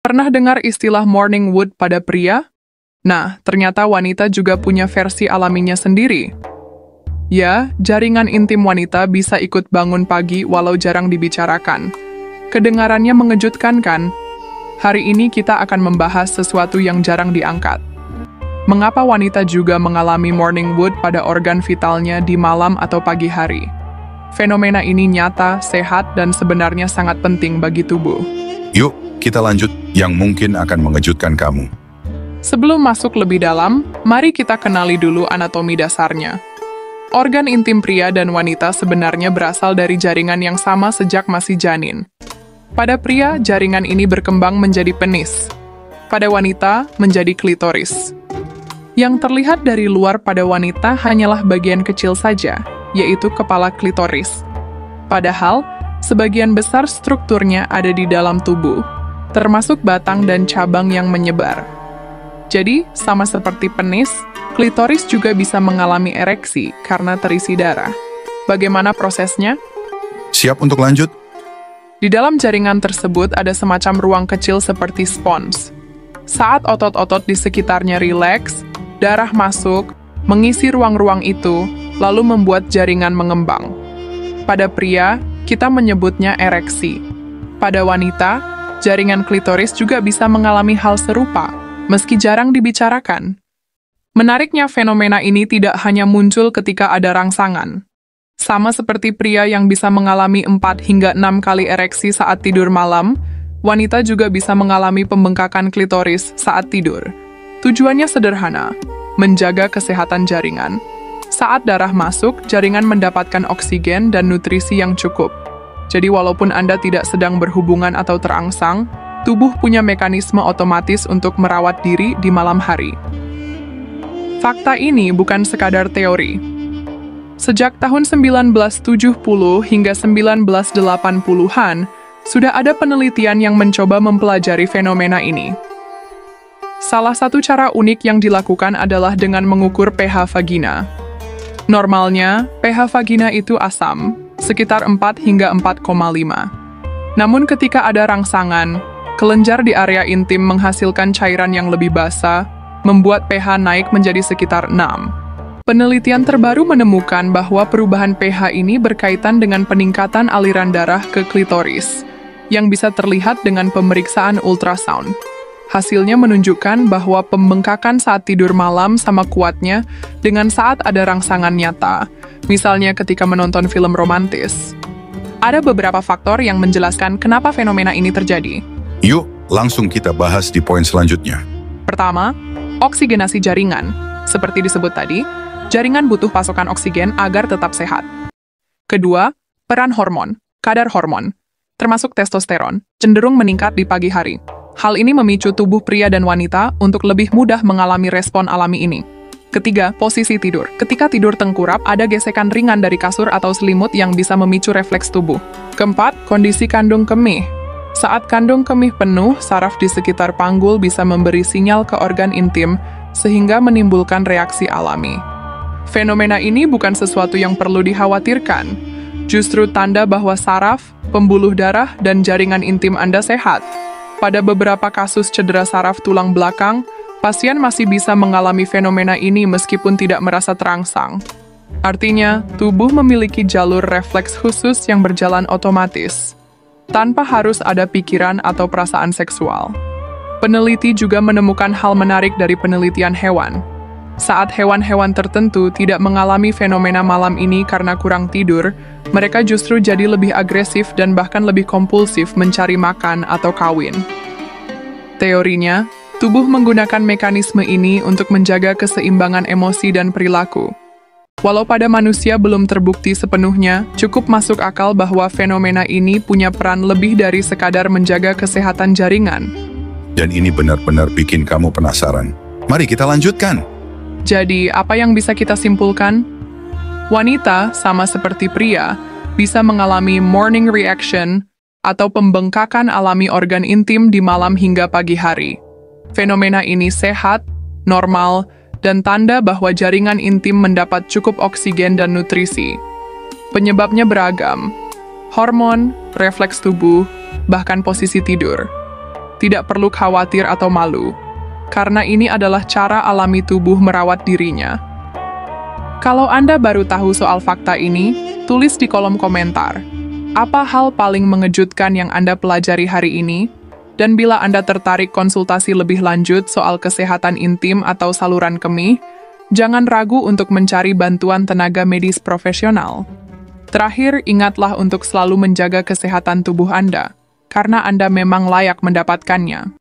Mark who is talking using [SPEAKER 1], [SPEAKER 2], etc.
[SPEAKER 1] Pernah dengar istilah morning wood pada pria? Nah, ternyata wanita juga punya versi alaminya sendiri. Ya, jaringan intim wanita bisa ikut bangun pagi walau jarang dibicarakan. Kedengarannya mengejutkan kan? Hari ini kita akan membahas sesuatu yang jarang diangkat. Mengapa wanita juga mengalami morning wood pada organ vitalnya di malam atau pagi hari? Fenomena ini nyata, sehat, dan sebenarnya sangat penting bagi tubuh.
[SPEAKER 2] Yuk, kita lanjut yang mungkin akan mengejutkan kamu.
[SPEAKER 1] Sebelum masuk lebih dalam, mari kita kenali dulu anatomi dasarnya. Organ intim pria dan wanita sebenarnya berasal dari jaringan yang sama sejak masih janin. Pada pria, jaringan ini berkembang menjadi penis. Pada wanita, menjadi klitoris. Yang terlihat dari luar pada wanita hanyalah bagian kecil saja, yaitu kepala klitoris. Padahal, sebagian besar strukturnya ada di dalam tubuh, termasuk batang dan cabang yang menyebar. Jadi, sama seperti penis, klitoris juga bisa mengalami ereksi karena terisi darah. Bagaimana prosesnya?
[SPEAKER 2] Siap untuk lanjut?
[SPEAKER 1] Di dalam jaringan tersebut ada semacam ruang kecil seperti spons. Saat otot-otot di sekitarnya rileks, darah masuk, mengisi ruang-ruang itu, lalu membuat jaringan mengembang. Pada pria, kita menyebutnya ereksi. Pada wanita, jaringan klitoris juga bisa mengalami hal serupa, meski jarang dibicarakan. Menariknya, fenomena ini tidak hanya muncul ketika ada rangsangan. Sama seperti pria yang bisa mengalami 4 hingga 6 kali ereksi saat tidur malam, wanita juga bisa mengalami pembengkakan klitoris saat tidur. Tujuannya sederhana, menjaga kesehatan jaringan. Saat darah masuk, jaringan mendapatkan oksigen dan nutrisi yang cukup. Jadi walaupun Anda tidak sedang berhubungan atau terangsang, tubuh punya mekanisme otomatis untuk merawat diri di malam hari. Fakta ini bukan sekadar teori. Sejak tahun 1970 hingga 1980-an, sudah ada penelitian yang mencoba mempelajari fenomena ini. Salah satu cara unik yang dilakukan adalah dengan mengukur pH vagina. Normalnya, pH vagina itu asam, sekitar 4 hingga 4,5. Namun ketika ada rangsangan, kelenjar di area intim menghasilkan cairan yang lebih basah, membuat pH naik menjadi sekitar 6. Penelitian terbaru menemukan bahwa perubahan pH ini berkaitan dengan peningkatan aliran darah ke klitoris, yang bisa terlihat dengan pemeriksaan ultrasound. Hasilnya menunjukkan bahwa pembengkakan saat tidur malam sama kuatnya dengan saat ada rangsangan nyata, misalnya ketika menonton film romantis. Ada beberapa faktor yang menjelaskan kenapa fenomena ini terjadi.
[SPEAKER 2] Yuk, langsung kita bahas di poin selanjutnya.
[SPEAKER 1] Pertama, oksigenasi jaringan. Seperti disebut tadi, jaringan butuh pasokan oksigen agar tetap sehat. Kedua, peran hormon, kadar hormon, termasuk testosteron, cenderung meningkat di pagi hari. Hal ini memicu tubuh pria dan wanita untuk lebih mudah mengalami respon alami ini. Ketiga, posisi tidur. Ketika tidur tengkurap, ada gesekan ringan dari kasur atau selimut yang bisa memicu refleks tubuh. Keempat, kondisi kandung kemih. Saat kandung kemih penuh, saraf di sekitar panggul bisa memberi sinyal ke organ intim, sehingga menimbulkan reaksi alami. Fenomena ini bukan sesuatu yang perlu dikhawatirkan, justru tanda bahwa saraf, pembuluh darah, dan jaringan intim Anda sehat. Pada beberapa kasus cedera saraf tulang belakang, pasien masih bisa mengalami fenomena ini meskipun tidak merasa terangsang. Artinya, tubuh memiliki jalur refleks khusus yang berjalan otomatis, tanpa harus ada pikiran atau perasaan seksual. Peneliti juga menemukan hal menarik dari penelitian hewan. Saat hewan-hewan tertentu tidak mengalami fenomena malam ini karena kurang tidur, mereka justru jadi lebih agresif dan bahkan lebih kompulsif mencari makan atau kawin. Teorinya, tubuh menggunakan mekanisme ini untuk menjaga keseimbangan emosi dan perilaku. Walau pada manusia belum terbukti sepenuhnya, cukup masuk akal bahwa fenomena ini punya peran lebih dari sekadar menjaga kesehatan jaringan.
[SPEAKER 2] Dan ini benar-benar bikin kamu penasaran. Mari kita lanjutkan.
[SPEAKER 1] Jadi, apa yang bisa kita simpulkan? Wanita, sama seperti pria, bisa mengalami morning reaction atau pembengkakan alami organ intim di malam hingga pagi hari. Fenomena ini sehat, normal, dan tanda bahwa jaringan intim mendapat cukup oksigen dan nutrisi. Penyebabnya beragam: hormon, refleks tubuh, bahkan posisi tidur. Tidak perlu khawatir atau malu, karena ini adalah cara alami tubuh merawat dirinya. Kalau Anda baru tahu soal fakta ini, tulis di kolom komentar. Apa hal paling mengejutkan yang Anda pelajari hari ini? Dan bila Anda tertarik konsultasi lebih lanjut soal kesehatan intim atau saluran kemih, jangan ragu untuk mencari bantuan tenaga medis profesional. Terakhir, ingatlah untuk selalu menjaga kesehatan tubuh Anda, karena Anda memang layak mendapatkannya.